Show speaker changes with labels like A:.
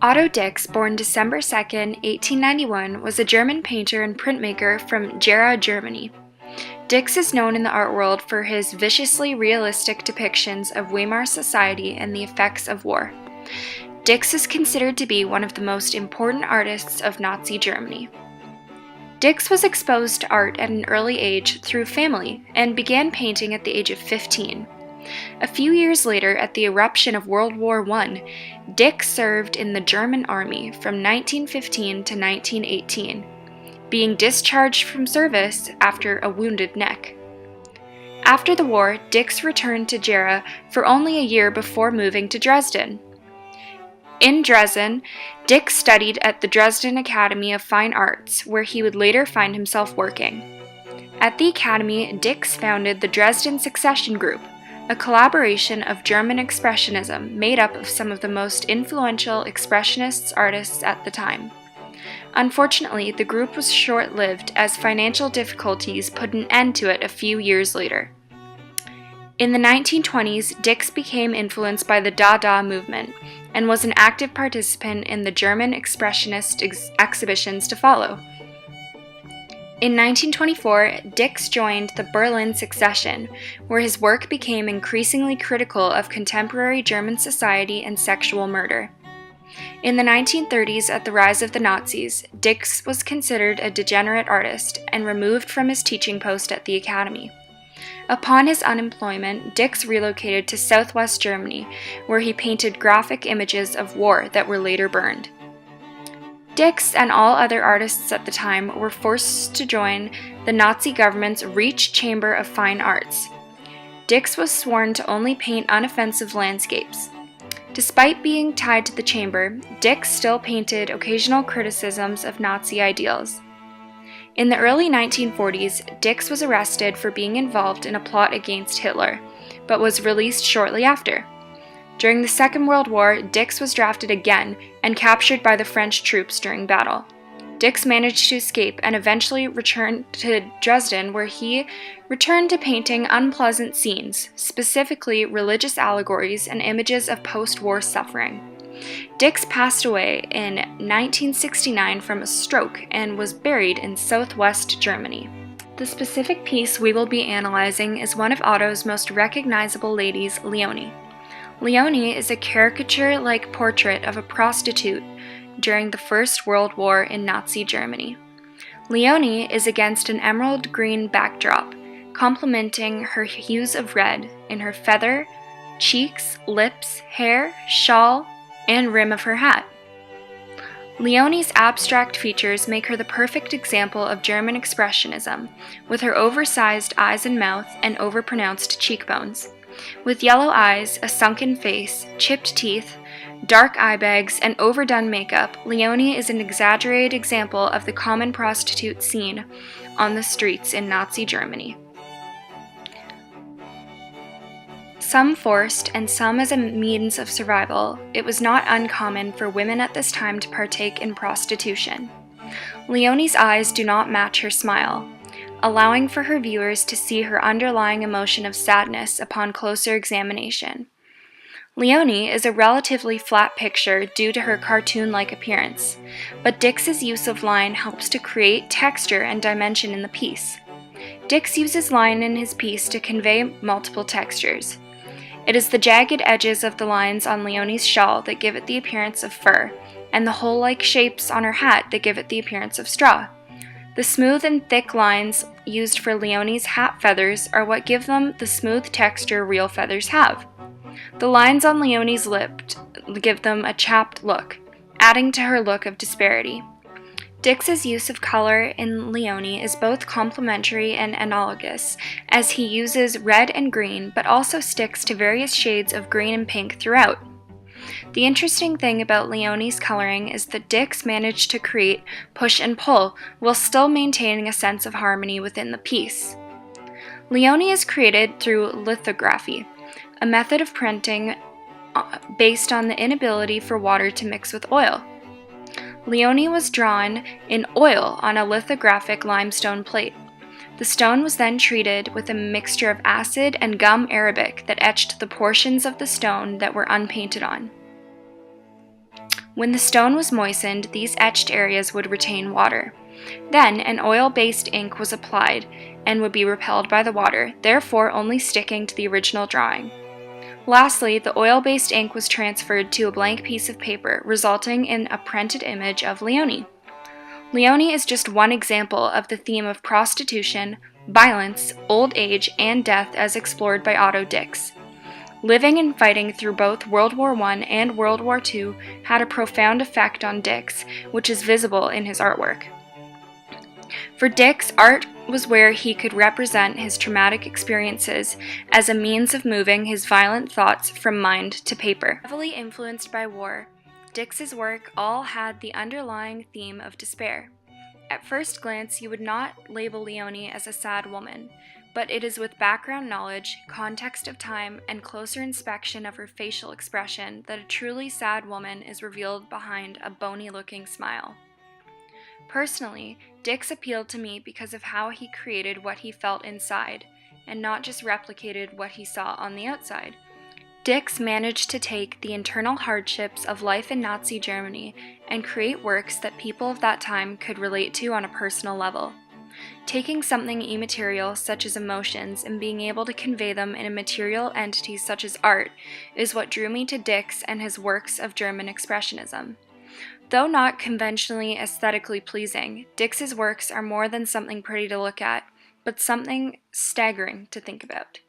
A: Otto Dix, born December 2, 1891, was a German painter and printmaker from Gera, Germany. Dix is known in the art world for his viciously realistic depictions of Weimar society and the effects of war. Dix is considered to be one of the most important artists of Nazi Germany. Dix was exposed to art at an early age through family and began painting at the age of 15. A few years later, at the eruption of World War I, Dix served in the German army from 1915 to 1918, being discharged from service after a wounded neck. After the war, Dix returned to Gera for only a year before moving to Dresden. In Dresden, Dix studied at the Dresden Academy of Fine Arts, where he would later find himself working. At the academy, Dix founded the Dresden Succession Group, a collaboration of German Expressionism made up of some of the most influential Expressionist artists at the time. Unfortunately, the group was short-lived as financial difficulties put an end to it a few years later. In the 1920s, Dix became influenced by the Dada movement and was an active participant in the German Expressionist exhibitions to follow. In 1924, Dix joined the Berlin Succession, where his work became increasingly critical of contemporary German society and sexual murder. In the 1930s, at the rise of the Nazis, Dix was considered a degenerate artist and removed from his teaching post at the academy. Upon his unemployment, Dix relocated to southwest Germany, where he painted graphic images of war that were later burned. Dix and all other artists at the time were forced to join the Nazi government's Reich Chamber of Fine Arts. Dix was sworn to only paint unoffensive landscapes. Despite being tied to the chamber, Dix still painted occasional criticisms of Nazi ideals. In the early 1940s, Dix was arrested for being involved in a plot against Hitler, but was released shortly after. During the Second World War, Dix was drafted again and captured by the French troops during battle. Dix managed to escape and eventually returned to Dresden, where he returned to painting unpleasant scenes, specifically religious allegories and images of post-war suffering. Dix passed away in 1969 from a stroke and was buried in southwest Germany. The specific piece we will be analyzing is one of Otto's most recognizable ladies, Leonie. Leonie is a caricature-like portrait of a prostitute during the First World War in Nazi Germany. Leonie is against an emerald green backdrop, complementing her hues of red in her feather, cheeks, lips, hair, shawl, and rim of her hat. Leonie's abstract features make her the perfect example of German Expressionism, with her oversized eyes and mouth and overpronounced cheekbones. With yellow eyes, a sunken face, chipped teeth, dark eye bags, and overdone makeup, Leonie is an exaggerated example of the common prostitute seen on the streets in Nazi Germany. Some forced and some as a means of survival, it was not uncommon for women at this time to partake in prostitution. Leonie's eyes do not match her smile, allowing for her viewers to see her underlying emotion of sadness upon closer examination. Leonie is a relatively flat picture due to her cartoon-like appearance, but Dix's use of line helps to create texture and dimension in the piece. Dix uses line in his piece to convey multiple textures. It is the jagged edges of the lines on Leonie's shawl that give it the appearance of fur, and the hole-like shapes on her hat that give it the appearance of straw. The smooth and thick lines used for Leonie's hat feathers are what give them the smooth texture real feathers have. The lines on Leonie's lip give them a chapped look, adding to her look of disparity. Dix's use of color in Leonie is both complementary and analogous, as he uses red and green, but also sticks to various shades of green and pink throughout. The interesting thing about Leonie's coloring is that Dix managed to create push and pull while still maintaining a sense of harmony within the piece. Leonie is created through lithography, a method of printing based on the inability for water to mix with oil. Leonie was drawn in oil on a lithographic limestone plate. The stone was then treated with a mixture of acid and gum arabic that etched the portions of the stone that were unpainted on. When the stone was moistened, these etched areas would retain water. Then an oil-based ink was applied and would be repelled by the water, therefore only sticking to the original drawing. Lastly, the oil-based ink was transferred to a blank piece of paper, resulting in a printed image of Leonie. Leonie is just one example of the theme of prostitution, violence, old age, and death as explored by Otto Dix. Living and fighting through both World War I and World War II had a profound effect on Dix, which is visible in his artwork. For Dix, art was where he could represent his traumatic experiences as a means of moving his violent thoughts from mind to paper. Heavily influenced by war, Dix's work all had the underlying theme of despair. At first glance, you would not label Leonie as a sad woman, but it is with background knowledge, context of time, and closer inspection of her facial expression that a truly sad woman is revealed behind a bony-looking smile. Personally, Dix appealed to me because of how he created what he felt inside, and not just replicated what he saw on the outside. Dix managed to take the internal hardships of life in Nazi Germany and create works that people of that time could relate to on a personal level. Taking something immaterial such as emotions and being able to convey them in a material entity such as art is what drew me to Dix and his works of German Expressionism. Though not conventionally aesthetically pleasing, Dix's works are more than something pretty to look at, but something staggering to think about.